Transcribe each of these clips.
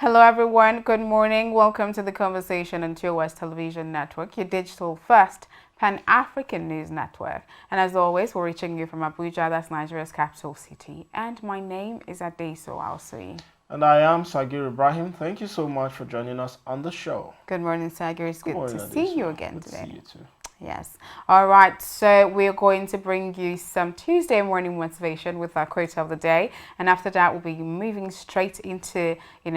Hello everyone, good morning. Welcome to the conversation on TOS Television Network, your digital first Pan-African news network. And as always, we're reaching you from Abuja, that's Nigeria's capital city. And my name is Adeso Alsui. And I am Sagir Ibrahim. Thank you so much for joining us on the show. Good morning, Sagir. It's good to see you again today. Good to see you too. Yes. All right. So we're going to bring you some Tuesday morning motivation with our quote of the day. And after that, we'll be moving straight into,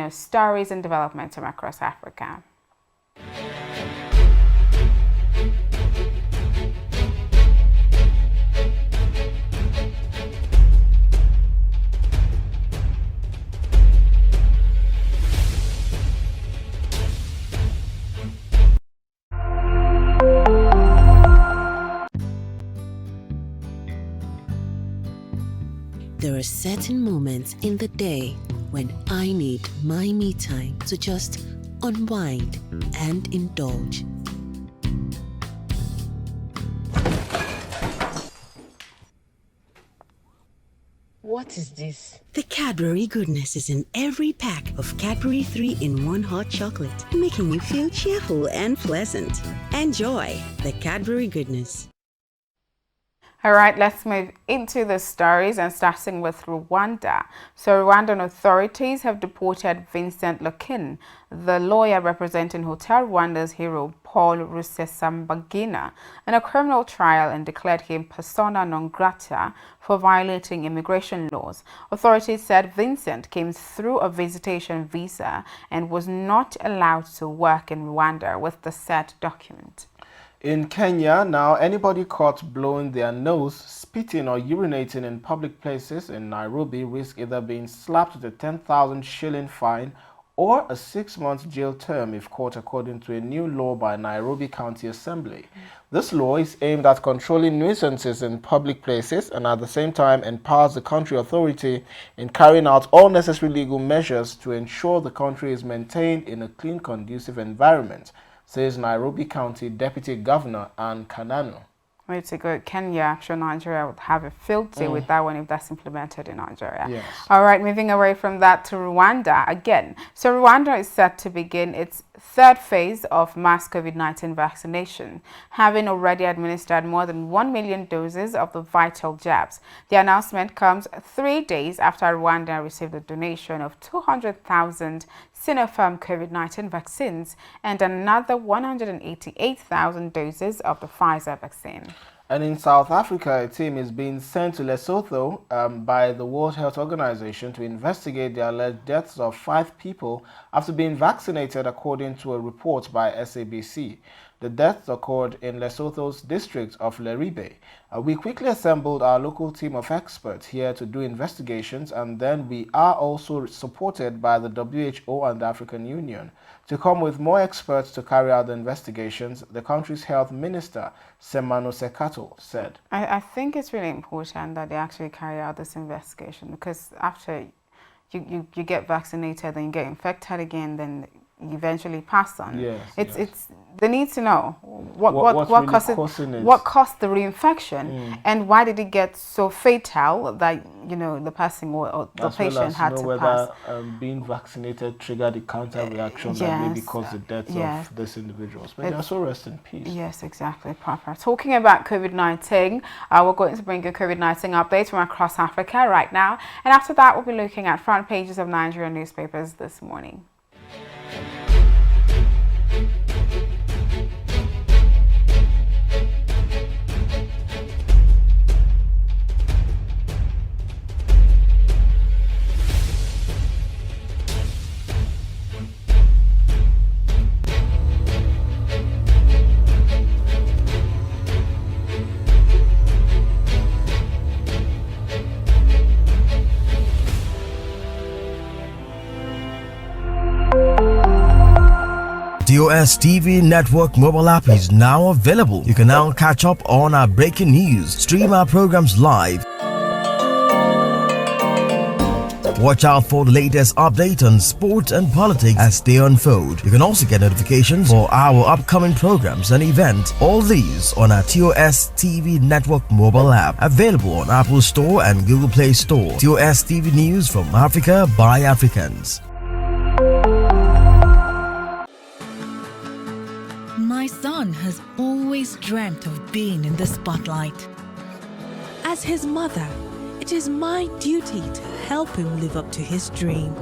stories and developments from across Africa. There are certain moments in the day when I need my me time to just unwind and indulge. What is this? The Cadbury goodness is in every pack of Cadbury 3-in-1 hot chocolate, making you feel cheerful and pleasant. Enjoy the Cadbury goodness. All right, let's move into the stories and starting with Rwanda. So Rwandan authorities have deported Vincent Lokin, the lawyer representing Hotel Rwanda's hero Paul Rusesabagina, in a criminal trial and declared him persona non grata for violating immigration laws. Authorities said Vincent came through a visitation visa and was not allowed to work in Rwanda with the said document. In Kenya, now anybody caught blowing their nose, spitting or urinating in public places in Nairobi risk either being slapped with a 10,000 shilling fine or a 6-month jail term if caught, according to a new law by Nairobi County Assembly. This law is aimed at controlling nuisances in public places and at the same time empowers the country authority in carrying out all necessary legal measures to ensure the country is maintained in a clean, conducive environment, says Nairobi County Deputy Governor Ann Kananu. Way to go, Kenya. I'm sure Nigeria would have a field day with that one if that's implemented in Nigeria. Yes. All right, moving away from that to Rwanda again. So Rwanda is set to begin its third phase of mass COVID-19 vaccination, having already administered more than 1 million doses of the vital jabs. The announcement comes 3 days after Rwanda received a donation of 200,000 Sinopharm COVID-19 vaccines and another 188,000 doses of the Pfizer vaccine. And in South Africa, a team is being sent to Lesotho by the World Health Organization to investigate the alleged deaths of 5 people after being vaccinated, according to a report by SABC. The deaths occurred in Lesotho's district of Leribe. We quickly assembled our local team of experts here to do investigations, and then we are also supported by the WHO and the African Union to come with more experts to carry out the investigations, the country's health minister, Semano Sekato, said. I think it's really important that they actually carry out this investigation, because after you get vaccinated, then you get infected again, then you eventually pass on. Yes, it's they need to know what really caused the reinfection and why did it get so fatal that the person or the patient had to pass. Whether being vaccinated triggered the counter reaction that maybe caused the death of these individuals. But they also rest in peace. Yes, exactly, proper. Talking about COVID-19, we're going to bring you COVID-19 updates from across Africa right now, and after that we'll be looking at front pages of Nigerian newspapers this morning. TOS TV Network mobile app is now available. You can now catch up on our breaking news, stream our programs live, Watch out for the latest update on sports and politics as they unfold. You can also get notifications for our upcoming programs and events. All these on our TOS TV Network mobile app, available on Apple Store and Google Play Store. TOS TV News from Africa by Africans. son has always dreamt of being in the spotlight. As his mother, it is my duty to help him live up to his dream.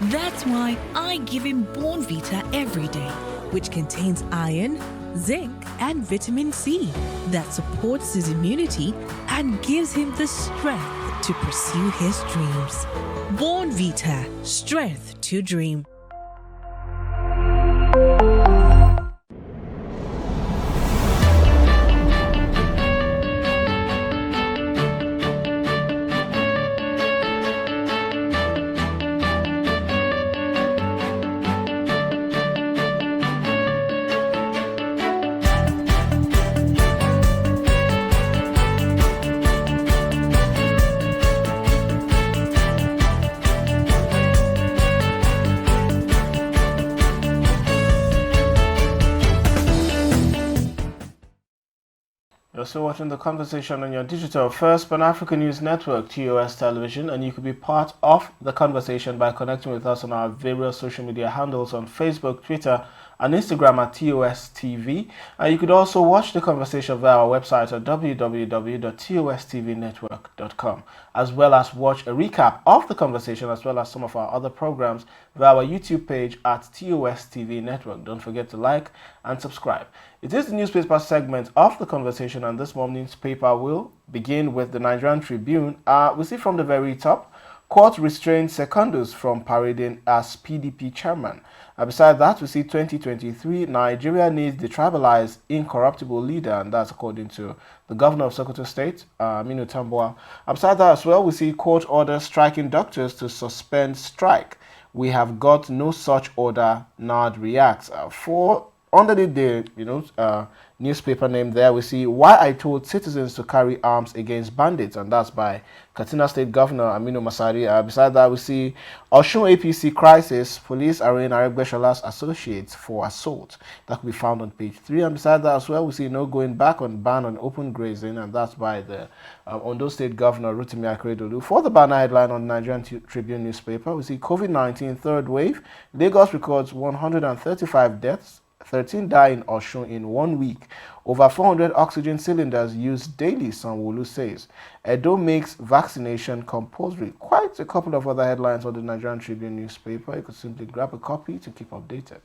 That's why I give him Born Vita every day, which contains iron, zinc, and vitamin C that supports his immunity and gives him the strength to pursue his dreams. Born Vita, strength to dream. You're still watching The Conversation on your digital first Pan-African News Network, TOS Television, and you could be part of the conversation by connecting with us on our various social media handles on Facebook, Twitter, and Instagram at TOS TV. And you could also watch the conversation via our website at www.tostvnetwork.com, as well as watch a recap of the conversation as well as some of our other programs via our YouTube page at TOS TV Network. Don't forget to like and subscribe. It is the newspaper segment of the conversation, and this morning's paper will begin with the Nigerian Tribune. We see from the very top, court restrains Secondus from parading as PDP chairman. Beside that, we see 2023, Nigeria needs detribalized, incorruptible leader, and that's according to the governor of Sokoto State, Aminu Tambuwal. Beside that as well, we see court order striking doctors to suspend strike. We have got no such order, NARD reacts. Underneath the newspaper name there, we see why I told citizens to carry arms against bandits, and that's by Katsina State Governor Aminu Masari. Beside that, we see Osun APC crisis, police arraign Aregbesol's associates for assault. That could be found on page 3. And beside that as well, we see no going back on ban on open grazing, and that's by the Ondo State Governor Rotimi Akeredolu. For the banner headline on the Nigerian Tribune newspaper, we see COVID-19 third wave. Lagos records 135 deaths. 13 die in Osun in 1 week. Over 400 oxygen cylinders used daily, Sanwo-Olu says. Edo makes vaccination compulsory. Quite a couple of other headlines on the Nigerian Tribune newspaper. You could simply grab a copy to keep updated.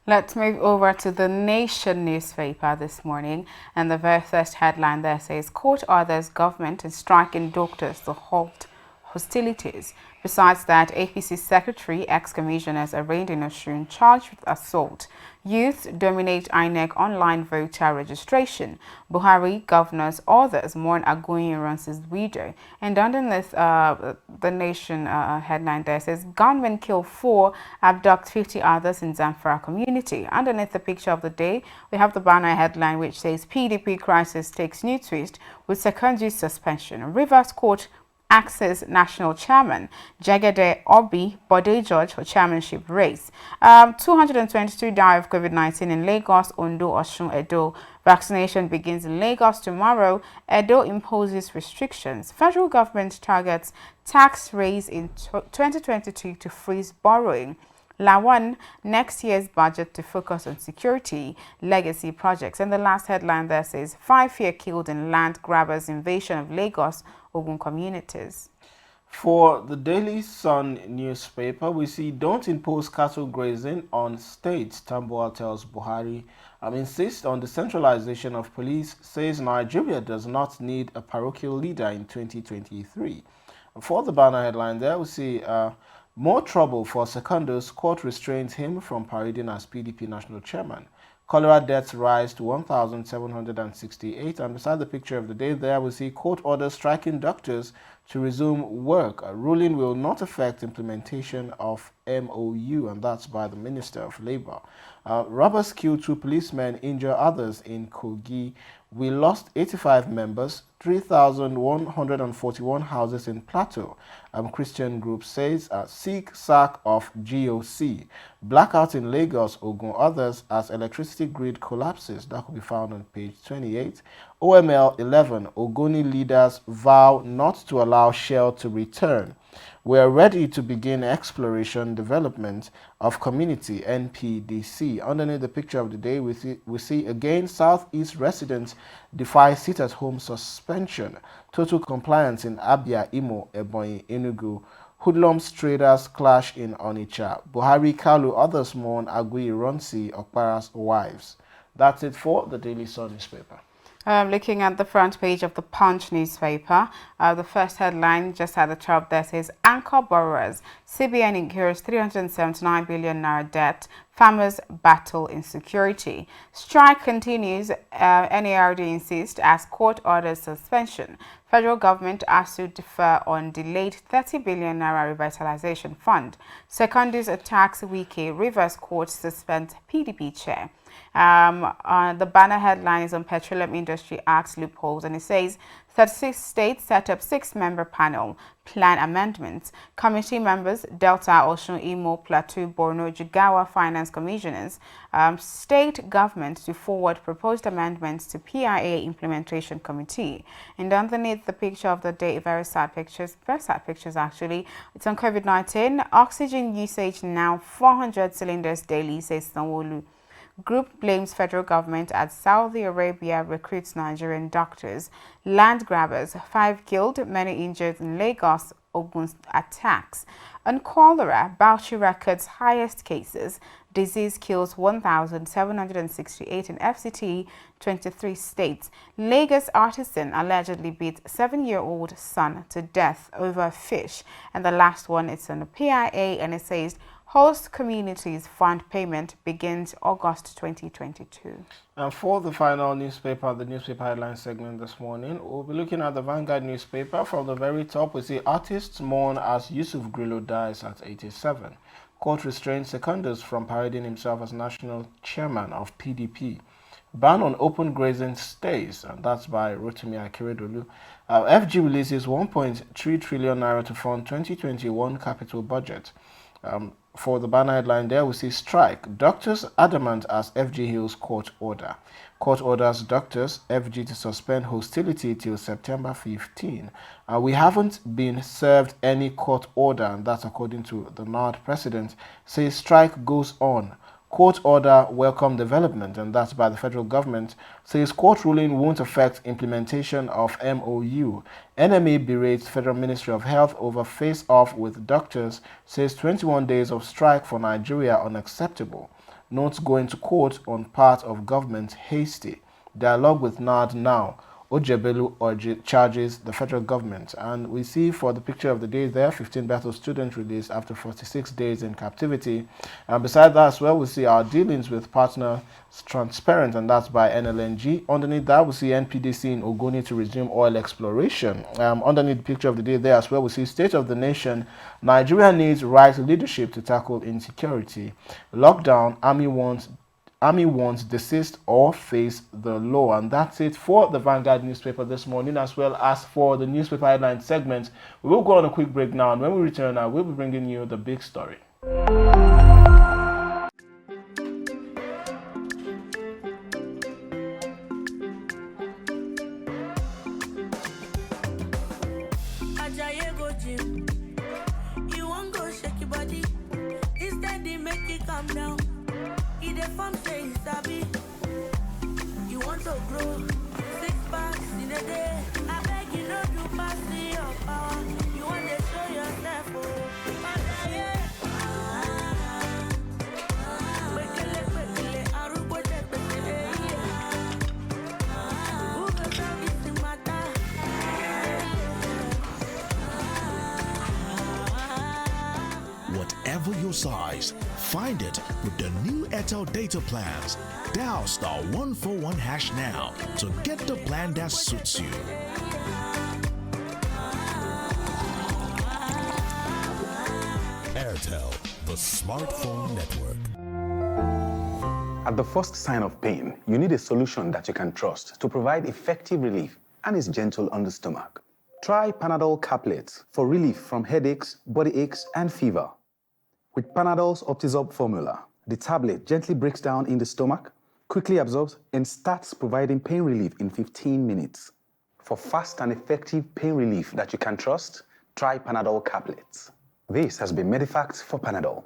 Let's move over to the Nation newspaper this morning, and the very first headline there says, court orders government in striking doctors to halt hostilities. Besides that, APC Secretary, ex-commissioners arraigned in Osun charged with assault. Youth dominate INEC online voter registration. Buhari, governors, others mourn Agoyin Irance's widow. And underneath the Nation headline there says, gunmen kill 4, abduct 50 others in Zamfara community. Underneath the picture of the day, we have the banner headline which says, PDP crisis takes new twist with Sekonji's suspension. Rivers Court Access National Chairman Jagede Obi Bode George for chairmanship race. 222 die of COVID-19 in Lagos, Ondo, Osun, Edo. Vaccination begins in Lagos tomorrow. Edo imposes restrictions. Federal government targets tax raise in 2022 to freeze borrowing. Lawan, next year's budget to focus on security, legacy projects. And the last headline there says, 5 fear killed in land grabbers' invasion of Lagos, Ogun communities. For the Daily Sun newspaper, we see don't impose cattle grazing on states, Tambuwal tells Buhari. Insist on the centralization of police, says Nigeria does not need a parochial leader in 2023. For the banner headline there, we see more trouble for Secondus, court restrains him from parading as PDP national chairman. Cholera deaths rise to 1,768, and beside the picture of the day there, we see court orders striking doctors to resume work. A ruling will not affect implementation of MOU, and that's by the Minister of Labour. Robbers kill 2 policemen, injure others in Kogi. We lost 85 members, 3,141 houses in Plateau. Christian group says seek sack of GOC. Blackout in Lagos, Ogun, others as electricity grid collapses. That could be found on page 28. OML 11, Ogoni leaders vow not to allow Shell to return. We are ready to begin exploration development of community NPDC. Underneath the picture of the day, we see again Southeast residents defy sit-at-home suspension. Total compliance in Abia, Imo, Ebonyi, Enugu. Hoodlums traders clash in Onitsha. Buhari, Kalu, others mourn Agui, Ronsi, Okpara's wives. That's it for the Daily Sun newspaper. Looking at the front page of the Punch newspaper, the first headline just at the top there says, Anchor borrowers, CBN incurs 379 billion naira debt, farmers battle insecurity. Strike continues, NARD insists as court orders suspension. Federal government asked to defer on delayed 30 billion naira revitalization fund. Secondus attacks Wike, Rivers court suspends PDP chair. The banner headline is on Petroleum Industry Act loopholes, and it says 36 states set up 6-member panel, plan amendments. Committee members, Delta, Osun, Imo, Plateau, Borno, Jigawa finance commissioners, state government to forward proposed amendments to PIA implementation committee. And underneath the picture of the day, very sad pictures actually. It's on COVID-19. Oxygen usage now 400 cylinders daily, says Sanwo-Olu. Group blames federal government as Saudi Arabia recruits Nigerian doctors. Land grabbers, 5 killed, many injured in Lagos, Ogun attacks. On cholera, Bauchi records highest cases. Disease kills 1,768 in FCT, 23 states. Lagos artisan allegedly beat 7-year-old son to death over fish. And the last one, it's on the PIA, and it says, Host Communities Fund payment begins August 2022. And for the final newspaper, the newspaper headline segment this morning, we'll be looking at the Vanguard newspaper. From the very top, we see artists mourn as Yusuf Grillo dies at 87. Court restrains Secondus from parading himself as national chairman of PDP. Ban on open grazing stays, and that's by Rotimi Akeredolu. FG releases 1.3 trillion naira to fund 2021 capital budget. For the banner headline there, we see strike. Doctors adamant as FG hails court order. Court orders doctors, FG to suspend hostility till September 15. We haven't been served any court order, and that's according to the NARD president. Says strike goes on. Court order welcome development, and that's by the federal government. Says court ruling won't affect implementation of MOU. NMA berates Federal Ministry of Health over face-off with doctors. Says 21 days of strike for Nigeria unacceptable. Notes going to court on part of government hasty. Dialogue with NARD now. Ojebelu charges the federal government. And we see for the picture of the day there, 15 battle students released after 46 days in captivity. And beside that as well, we see our dealings with partners transparent, and that's by NLNG. Underneath that, we see NPDC in Ogoni to resume oil exploration. Underneath the picture of the day there as well, we see State of the Nation. Nigeria needs right leadership to tackle insecurity. Lockdown, Army wants desist or face the law. And that's it for the Vanguard newspaper this morning, as well as for the newspaper headline segment. We will go on a quick break now, and when we return, I will be bringing you the big story. You won't go shake your body. Instead, they make it calm down. Form say sabi. You want to grow 6 packs in a day. I beg you no do pass your power. You want to show yourself, oh. Whatever your size, find it with the new Airtel data plans. Dial *141# now to get the plan that suits you. Airtel, the smartphone network. At the first sign of pain, you need a solution that you can trust to provide effective relief and is gentle on the stomach. Try Panadol Caplets for relief from headaches, body aches, and fever. With Panadol's Optizorb formula, the tablet gently breaks down in the stomach, quickly absorbs, and starts providing pain relief in 15 minutes. For fast and effective pain relief that you can trust, try Panadol Caplets. This has been Medifact for Panadol.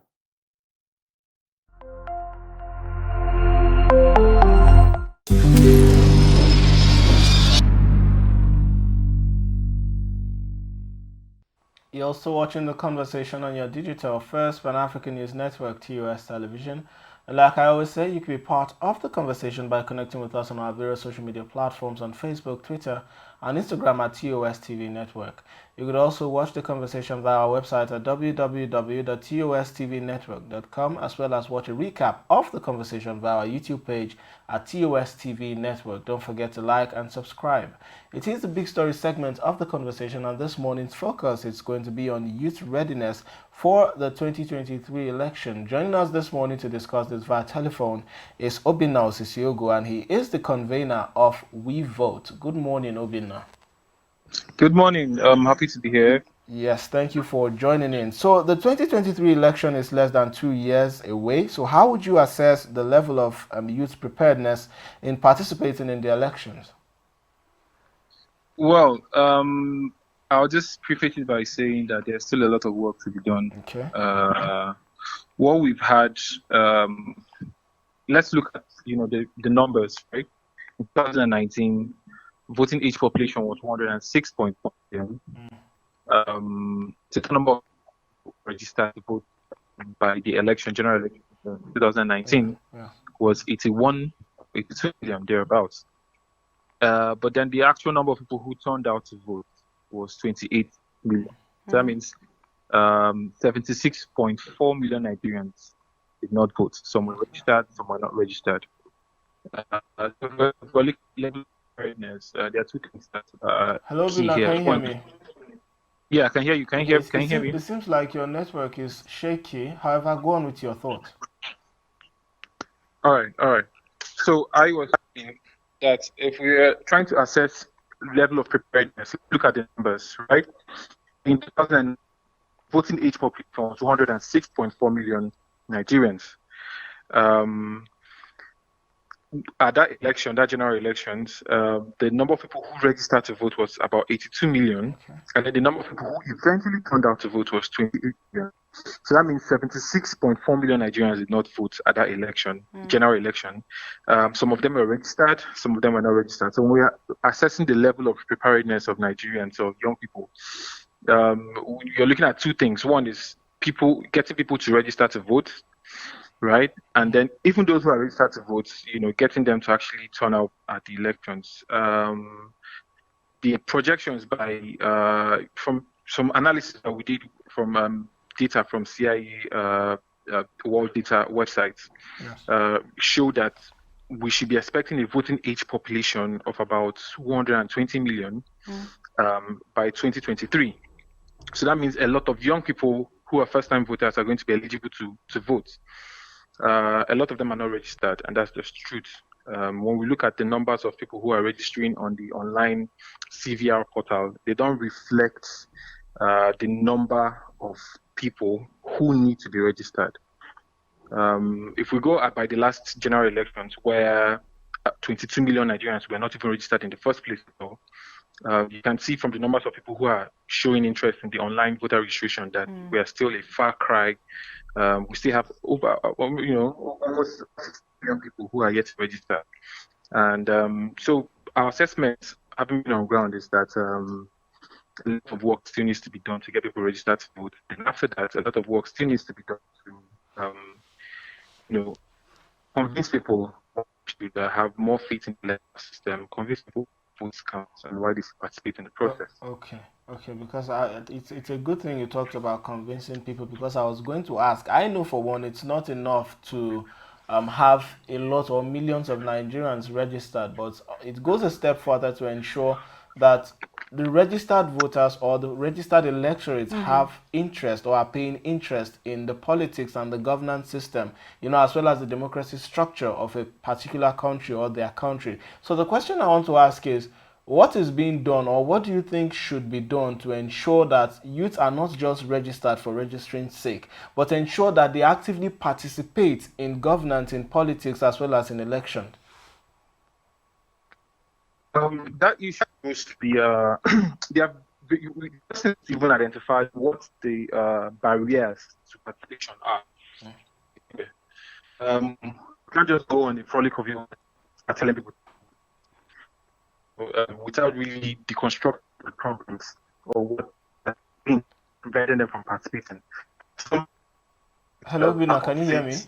You're also watching the conversation on your digital first Pan-African News Network, TOS Television. And like I always say, you can be part of the conversation by connecting with us on our various social media platforms on Facebook, Twitter, and Instagram at TOS TV Network. You could also watch the conversation via our website at www.tostvnetwork.com, as well as watch a recap of the conversation via our YouTube page at TOS TV Network. Don't forget to like and subscribe. It is the big story segment of the conversation, and this morning's focus is going to be on youth readiness for the 2023 election. Joining us this morning to discuss this via telephone is Obinna Osissiogo, and he is the convener of We Vote. Good morning, Obinna. Good morning. I'm happy to be here. Yes, thank you for joining in. So the 2023 election is less than 2 years away. So how would you assess the level of youth preparedness in participating in the elections? Well, I'll just preface it by saying that there's still a lot of work to be done. Okay. What we've had, let's look at the numbers, right? In 2019, voting age population was 106.1 million. The number of registered to vote by the general election 2019 was 82 million, thereabouts. But then the actual number of people who turned out to vote was 28 million. So that means 76.4 million Nigerians did not vote. Some were registered, some were not registered. For level preparedness, there are two things that Hello, key Bina, here. can you hear me? Yeah, I can hear you. Can you hear me? It seems like your network is shaky. However, go on with your thought. All right. So I was saying that if we are trying to assess level of preparedness, look at the numbers, right? In 2000, voting age population was 206.4 million Nigerians. At that general elections, the number of people who registered to vote was about 82 million, and then the number of people who eventually turned out to vote was 28 million. So that means 76.4 million Nigerians did not vote at that general election. Some of them were registered, some of them were not registered. So when we are assessing the level of preparedness of Nigerians or young people, you're looking at two things. One is getting people to register to vote, right? And then even those who are registered to vote, getting them to actually turn out at the elections. The projections from some analysis that we did from data from CIE World Data websites show that we should be expecting a voting age population of about 220 million by 2023. So that means a lot of young people who are first-time voters are going to be eligible to vote. A lot of them are not registered, and that's just truth. When we look at the numbers of people who are registering on the online CVR portal, they don't reflect the number of people who need to be registered. If we go by the last general elections, where 22 million Nigerians were not even registered in the first place, you can see from the numbers of people who are showing interest in the online voter registration that we are still a far cry. We still have almost 6 million people who are yet to register. And so our assessment, having been on ground, is that a lot of work still needs to be done to get people registered to vote. And after that, a lot of work still needs to be done to, convince people to have more faith in the electoral system, convince people votes counts and why they participate in the process. Okay, because it's a good thing you talked about convincing people, because I was going to ask. I know for one, it's not enough to have a lot or millions of Nigerians registered, but it goes a step further to ensure that the registered voters or the registered electorates have interest or are paying interest in the politics and the governance system, as well as the democracy structure of a particular country or their country. So the question I want to ask is, what is being done, or what do you think should be done to ensure that youth are not just registered for registering's sake, but ensure that they actively participate in governance, in politics, as well as in elections? That issue goes to the they have we just need to even identify what the barriers to participation are. We can't just go on the frolic of you telling people without really deconstructing the problems or what preventing them from participating. Hello, Bina, can you hear me? Is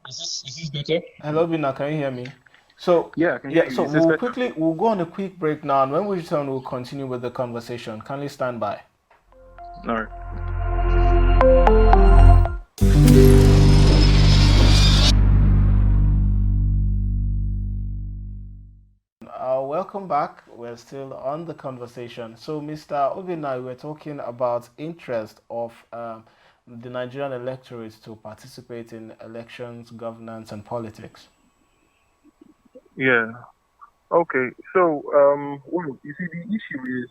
this better? Hello, Bina, can you hear me? So Yeah, I can hear you. so Is this we'll go on a quick break now, and when we return, we'll continue with the conversation. Kindly stand by. All right. Welcome back. We're still on the conversation. So, Mr. Obinna, we're talking about interest of the Nigerian electorate to participate in elections, governance, and politics. Yeah. Okay. So, well, you see, the issue is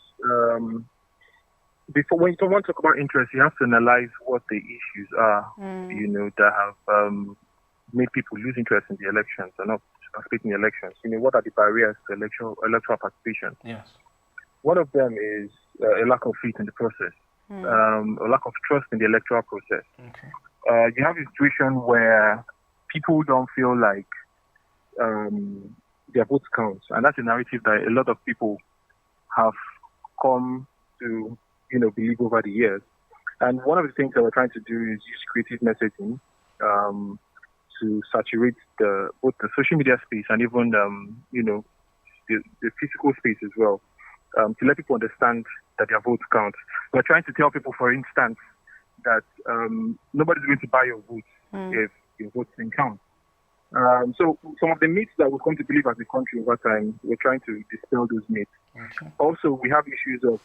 before when you want to talk about interest, you have to analyze what the issues are, that have made people lose interest in the elections and not participate in the elections. What are the barriers to electoral participation? Yes. One of them is a lack of faith in the process, a lack of trust in the electoral process. Okay. You have a situation where people don't feel like their votes count, and that's a narrative that a lot of people have come to believe over the years. And one of the things that we're trying to do is use creative messaging to saturate both the social media space and even the physical space as well, to let people understand that their votes count. We're trying to tell people, for instance, that nobody's going to buy your vote if your votes didn't count. So some of the myths that we've come to believe as a country over time, we're trying to dispel those myths. Okay. Also, we have issues of,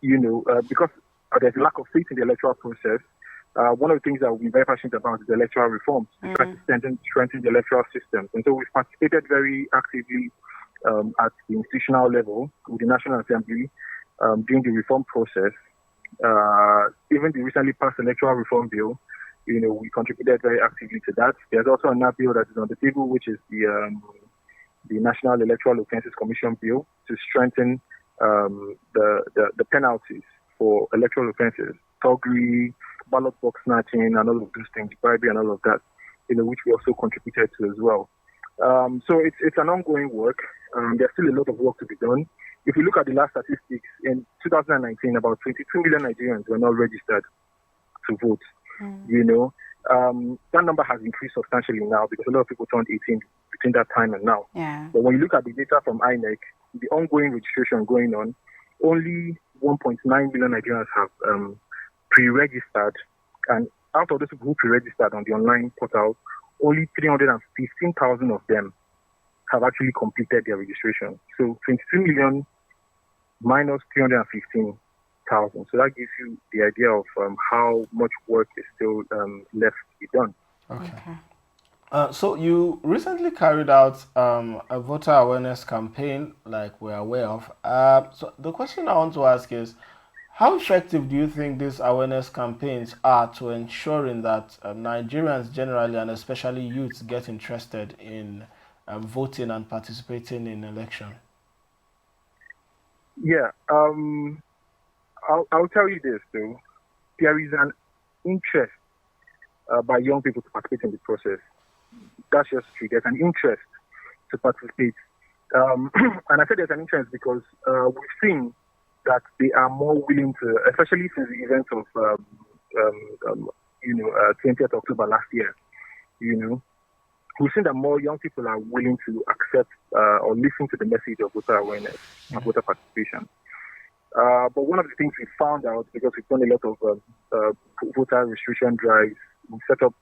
because there's a lack of faith in the electoral process. One of the things that we're very passionate about is electoral reforms, to try to strengthen the electoral systems. And so we've participated very actively at the institutional level with the National Assembly during the reform process. Even the recently passed electoral reform bill, we contributed very actively to that. There's also another bill that is on the table, which is the National Electoral Offences Commission bill to strengthen the penalties for electoral offences, thuggery, ballot box snatching, and all of those things, bribery and all of that, which we also contributed to as well. So it's an ongoing work. There's still a lot of work to be done. If you look at the last statistics, in 2019, about 22 million Nigerians were not registered to vote. That number has increased substantially now because a lot of people turned 18 between that time and now. Yeah. But when you look at the data from INEC, the ongoing registration going on, only 1.9 million Nigerians have pre-registered, and out of those people who pre-registered on the online portal, only 315,000 of them have actually completed their registration. So 22 million minus 315,000. So that gives you the idea of how much work is still left to be done. Okay. So you recently carried out a voter awareness campaign, like we're aware of. So the question I want to ask is, how effective do you think these awareness campaigns are to ensuring that Nigerians generally, and especially youths, get interested in voting and participating in election? Yeah, I'll tell you this though. There is an interest by young people to participate in the process. That's just true. There's an interest to participate. And I said there's an interest because we've seen that they are more willing to, especially since the events of 20th October last year, we've seen that more young people are willing to accept or listen to the message of voter awareness and voter participation. But one of the things we found out, because we've done a lot of voter registration drives we set up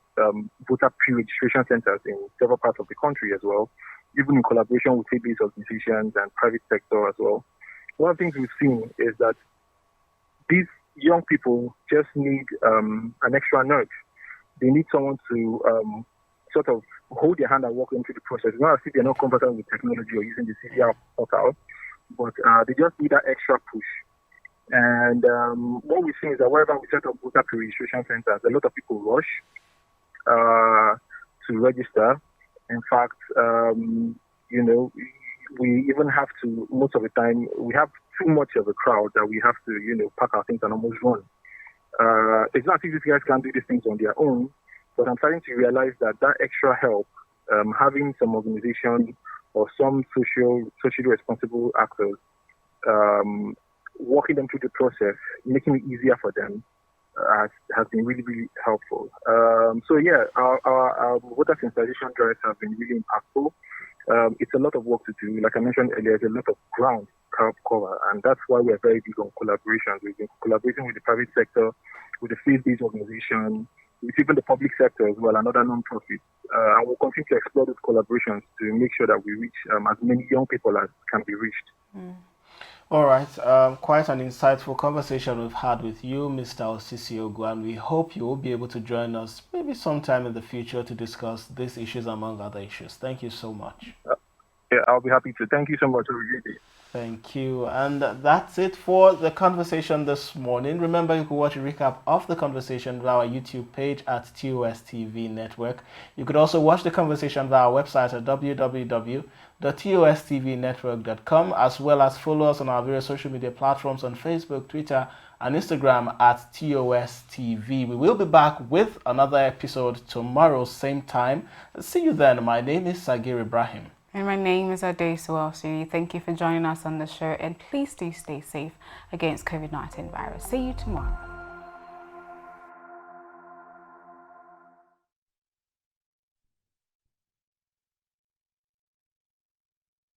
voter pre-registration centers in several parts of the country as well, even in collaboration with faith-based organizations and private sector as well. One of the things we've seen is that these young people just need an extra nudge. They need someone to sort of hold their hand and walk them through the process. It's not as if they're not comfortable with technology or using the CCR portal, but they just need that extra push. And what we've seen is that wherever we set up voter pre-registration centers, a lot of people rush to register. In fact, we even have to, most of the time, we have too much of a crowd that we have to, pack our things and almost run. It's not as if these guys can do these things on their own, but I'm starting to realize that extra help, having some organization or some socially responsible actors, walking them through the process, making it easier for them, has been really, really helpful. Our voter sensitization drives have been really impactful. It's a lot of work to do. Like I mentioned earlier, there's a lot of ground to cover, and that's why we're very big on collaborations. We've been collaborating with the private sector, with the faith-based organization, with even the public sector as well, and other non-profits. And we'll continue to explore those collaborations to make sure that we reach as many young people as can be reached. All right, quite an insightful conversation we've had with you, Mr. Osisi Ogu, and we hope you will be able to join us maybe sometime in the future to discuss these issues among other issues. Thank you so much. Yeah, I'll be happy to. Thank you so much. Thank you. And that's it for the conversation this morning. Remember, you can watch a recap of the conversation via our YouTube page at TOS TV Network. You could also watch the conversation via our website at www.tostvnetwork.com, as well as follow us on our various social media platforms on Facebook, Twitter, and Instagram at TOS TV. We will be back with another episode tomorrow, same time. See you then. My name is Sagir Ibrahim. And my name is Adesu Elsuri. Thank you for joining us on the show, and please do stay safe against COVID-19 virus. See you tomorrow.